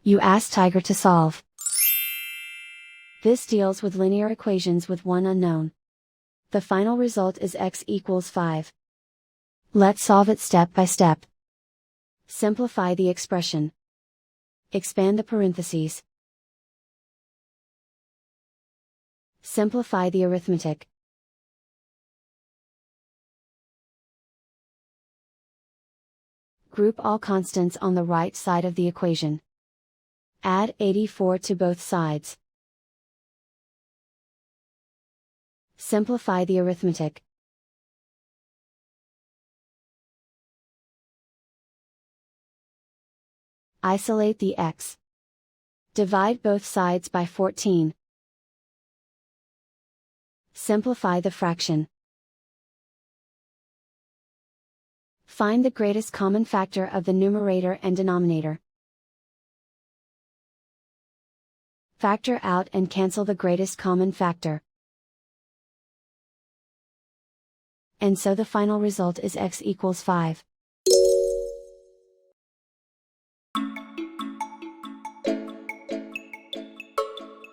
You ask Tiger to solve. This deals with linear equations with one unknown. The final result is x equals 5. Let's solve it step by step. Simplify the expression. Expand the parentheses. Simplify the arithmetic. Group all constants on the right side of the equation. Add 84 to both sides. Simplify the arithmetic. Isolate the x. Divide both sides by 14. Simplify the fraction. Find the greatest common factor of the numerator and denominator. Factor out and cancel the greatest common factor. And so the final result is x equals 5.